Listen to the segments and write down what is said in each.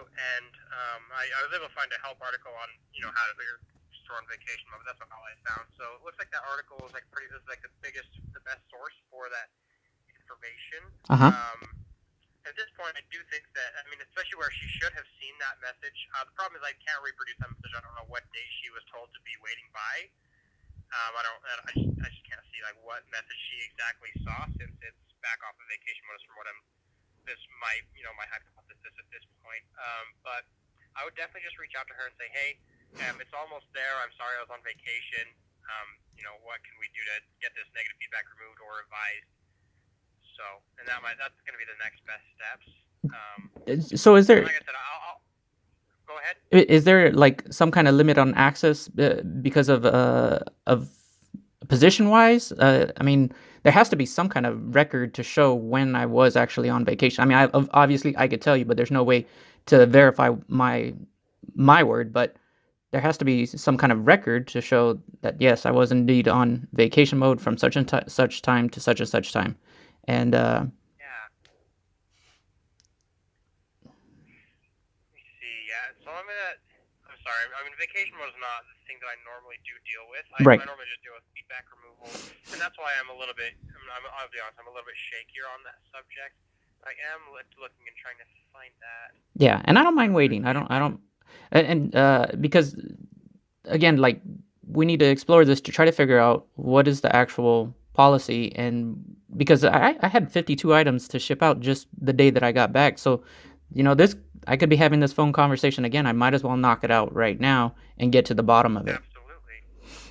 and I was able to find a help article on how to figure store on vacation mode. That's not all I found. So it looks like that article was like the best source for that information. Uh huh. At this point, I do think that especially where she should have seen that message. The problem is I can't reproduce that message. I don't know what date she was told to be waiting by. I don't. I just can't see like what message she exactly saw since it's back off of vacation mode. From what I'm, this might my hypothesis at this point. But I would definitely just reach out to her and say, hey, it's almost there. I'm sorry I was on vacation. What can we do to get this negative feedback removed or revised? So, and that's going to be the next best steps. So is there Like I said, I'll go ahead. is there like some kind of limit on access because of position wise? I mean, there has to be some kind of record to show when I was actually on vacation. I mean, obviously I could tell you, but there's no way to verify my word. But there has to be some kind of record to show that yes, I was indeed on vacation mode from such and such time to such and such time, and Yeah. Let me see. Yeah. So I'm sorry. Vacation mode is not the thing that I normally do deal with. right. I normally just deal with feedback removal, and that's why I'm a little bit. I'll be honest. I'm a little bit shakier on that subject. I am looking and trying to find that. Yeah, and I don't mind waiting. I don't, and because again, like we need to explore this to try to figure out what is the actual policy, and because I had 52 items to ship out just the day that I got back, so this I could be having this phone conversation again. I might as well knock it out right now and get to the bottom of it. Absolutely.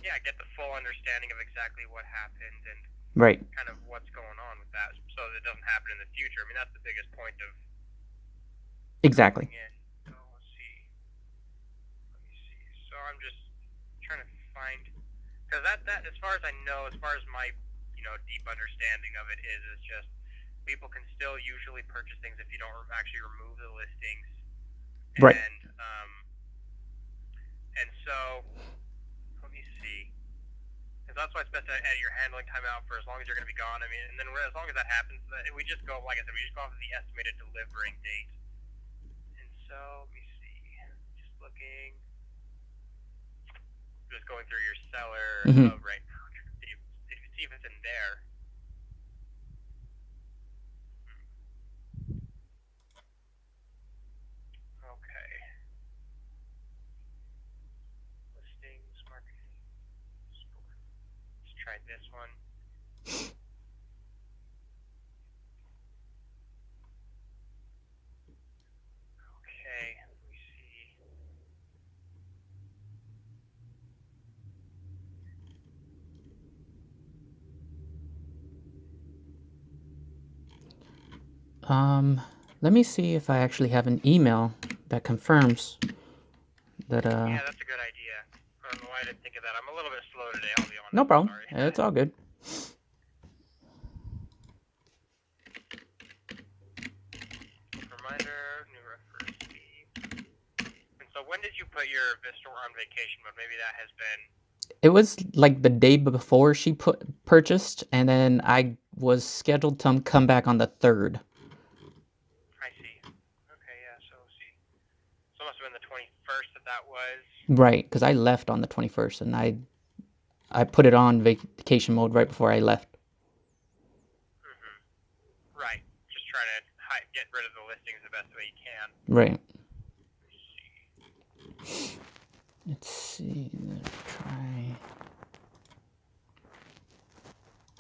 Yeah, get the full understanding of exactly what happened and Right. kind of what's going on with that, so that it doesn't happen in the future. That's the biggest point of Exactly. going in. So let's see. Let me see. So I'm just trying to find because that as far as I know, as far as my deep understanding of it is just people can still usually purchase things if you don't actually remove the listings, Right. and so let me see. Because that's why it's best to add your handling time out for as long as you're going to be gone. And then as long as that happens, we just go, like I said, we just go off of the estimated delivering date. And so, let me see. Just looking. Just going through your seller right now. See if it's in there. Okay. Listings, marketing, store. Let's try this one. Okay, let me see. Let me see if I actually have an email that confirms that. Yeah, that's a good idea. I don't know why I didn't think of that. I'm a little bit slow today, I'll be honest. No problem. Sorry. It's all good. Reminder, new reference fee. And so when did you put your Vistor on vacation mode? Maybe that has been... It was like the day before she purchased, and then I was scheduled to come back on the 3rd. I see. Okay, yeah, so see. So it must have been the 21st that was... Right, because I left on the 21st, and I put it on vacation mode right before I left. Right. Just trying to get rid of the listings the best way you can. Right. Let's see. Let's try.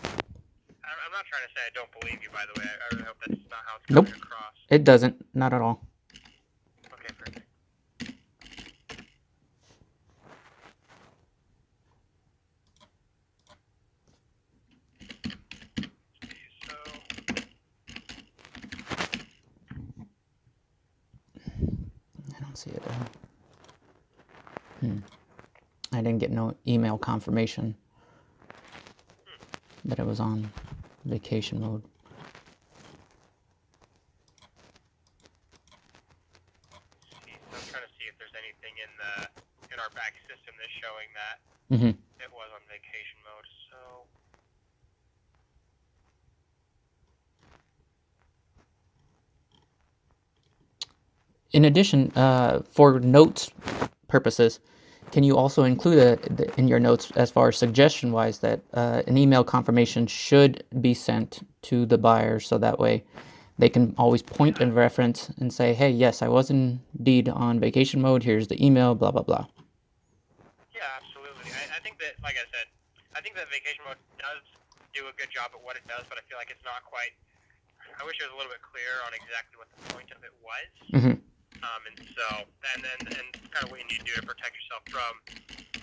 I'm not trying to say I don't believe you, by the way. I really hope that's not how it's coming across. It doesn't. Not at all. Okay, perfect. So... I don't see it. I didn't get no email confirmation that it was on vacation mode. I'm trying to see if there's anything in our back system that's showing that it was on vacation mode. So In addition, for notes purposes, can you also include in your notes as far as suggestion wise that an email confirmation should be sent to the buyer so that way they can always point and reference and say, hey, yes, I was indeed on vacation mode. Here's the email, blah, blah, blah. Yeah, absolutely. I think that, like I said, I think that vacation mode does do a good job at what it does, but I feel like it's not quite. I wish it was a little bit clearer on exactly what the point of it was. Mm-hmm. And kind of what you need to do to protect yourself from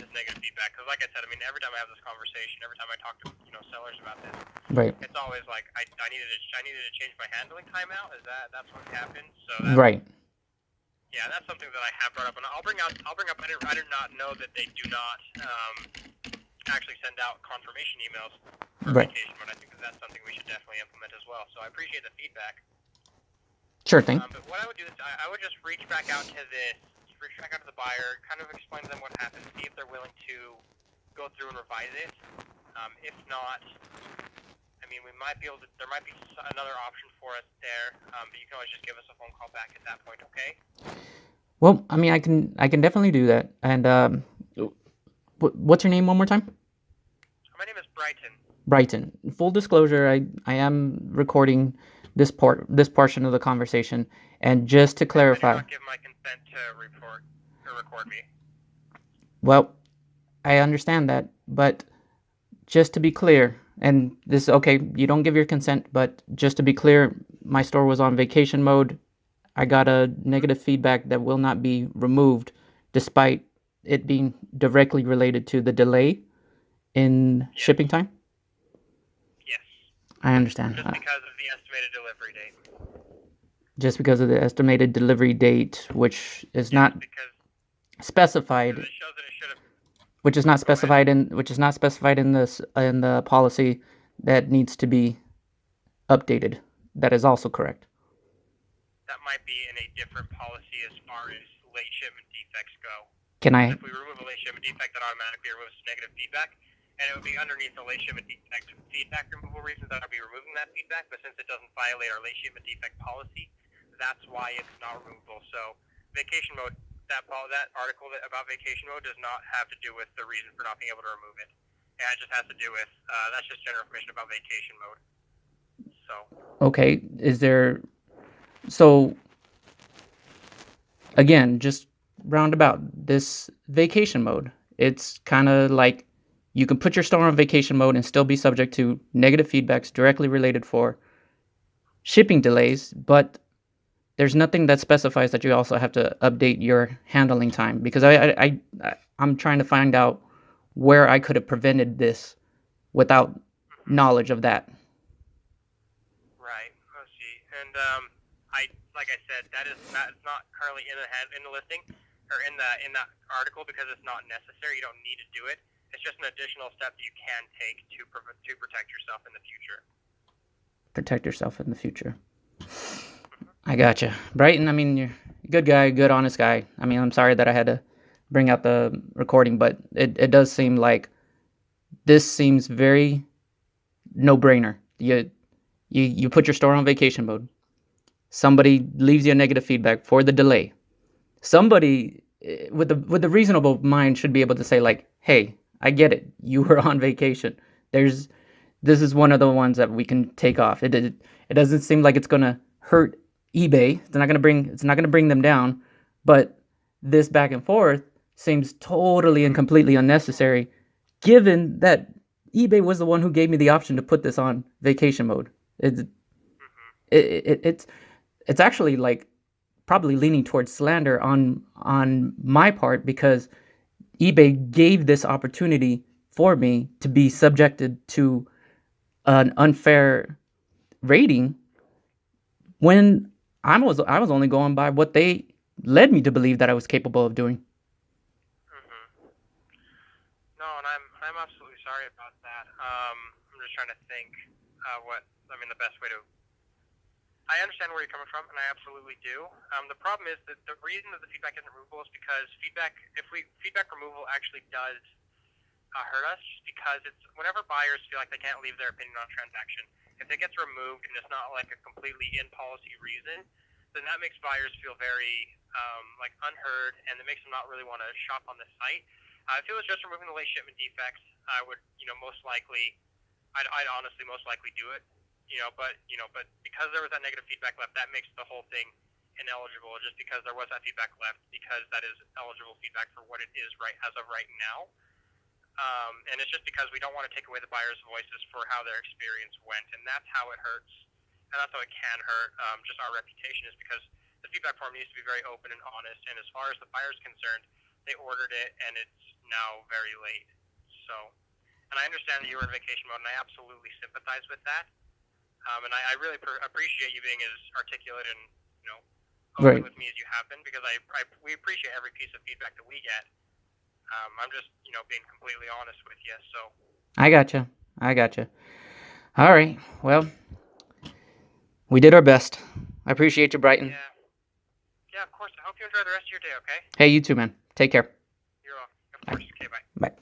this negative feedback. Because, like I said, I mean, every time I have this conversation, every time I talk to sellers about this, Right. it's always like I needed to change my handling timeout. That's what happened? So right. Yeah, that's something that I have brought up, and I'll bring up. I did not know that they do not actually send out confirmation emails for right. vacation, but I think that's something we should definitely implement as well. So I appreciate the feedback. Sure thing. But what I would do is I would just reach back out to the buyer, kind of explain to them what happened, see if they're willing to go through and revise it. If not, I mean, there might be another option for us there, but you can always just give us a phone call back at that point, okay? Well, I mean, I can definitely do that. And what's your name one more time? My name is Brighton. Brighton. Full disclosure, I am recording this portion of the conversation, and just to clarify, I do not give my consent to record me. Well, I understand that, but just to be clear, and this okay, you don't give your consent, but just to be clear, my store was on vacation mode. I got a negative feedback that will not be removed, despite it being directly related to the delay in shipping time. Yes. I understand. Just because of the estimated delivery date. Just because of the estimated delivery date, which is not specified. It shows that it should have. Which is not specified in the policy that needs to be updated. That is also correct. That might be in a different policy as far as late shipment defects go. If we remove a late shipment defect, that automatically removes negative feedback. And it would be underneath the late shipment defect feedback removal reasons that I'll be removing that feedback, but since it doesn't violate our late shipment defect policy, that's why it's not removable. So vacation mode, that article about vacation mode does not have to do with the reason for not being able to remove it. And it just has to do with, that's just general information about vacation mode. So. Okay, so again, just roundabout, this vacation mode, it's kind of like you can put your store on vacation mode and still be subject to negative feedbacks directly related for shipping delays, but there's nothing that specifies that you also have to update your handling time, because I'm trying to find out where I could have prevented this without knowledge of that. Right. Let's see. And like I said, it's not currently in the listing or in that article because it's not necessary. You don't need to do it. It's just an additional step you can take to protect yourself in the future. Protect yourself in the future. I gotcha. Brighton, I mean, you're a good guy, good, honest guy. I mean, I'm sorry that I had to bring out the recording, but it does seem like this seems very no-brainer. You put your store on vacation mode. Somebody leaves you a negative feedback for the delay. Somebody with a reasonable mind should be able to say, like, hey, I get it. You were on vacation. This is one of the ones that we can take off. It doesn't seem like it's gonna hurt eBay. It's not gonna bring them down. But this back and forth seems totally and completely unnecessary, given that eBay was the one who gave me the option to put this on vacation mode. It's actually like probably leaning towards slander on my part, because eBay gave this opportunity for me to be subjected to an unfair rating when I was only going by what they led me to believe that I was capable of doing. No, and I'm absolutely sorry about that. I'm just trying to think the best way to. I understand where you're coming from, and I absolutely do. The problem is that the reason that the feedback isn't removable is because feedback removal actually does hurt us, just because it's whenever buyers feel like they can't leave their opinion on a transaction, if it gets removed and it's not like a completely in policy reason, then that makes buyers feel very like unheard, and it makes them not really want to shop on the site. If it was just removing the late shipment defects, I would, most likely, I'd honestly most likely do it. But because there was that negative feedback left, that makes the whole thing ineligible. Just because there was that feedback left, because that is eligible feedback for what it is as of right now. And it's just because we don't want to take away the buyers' voices for how their experience went, and that's how it hurts, and that's how it can hurt just our reputation, is because the feedback form needs to be very open and honest, and as far as the buyer's concerned, they ordered it, and it's now very late. So, and I understand that you were in vacation mode, and I absolutely sympathize with that, and I really appreciate you being as articulate and, open Right. with me as you have been, because we appreciate every piece of feedback that we get. I'm just, being completely honest with you. So I gotcha. All right. Well, we did our best. I appreciate you, Brighton. yeah, of course. I hope you enjoy the rest of your day. Okay. Hey, you too, man. Take care. You're welcome. Of course. Okay. Bye. Bye.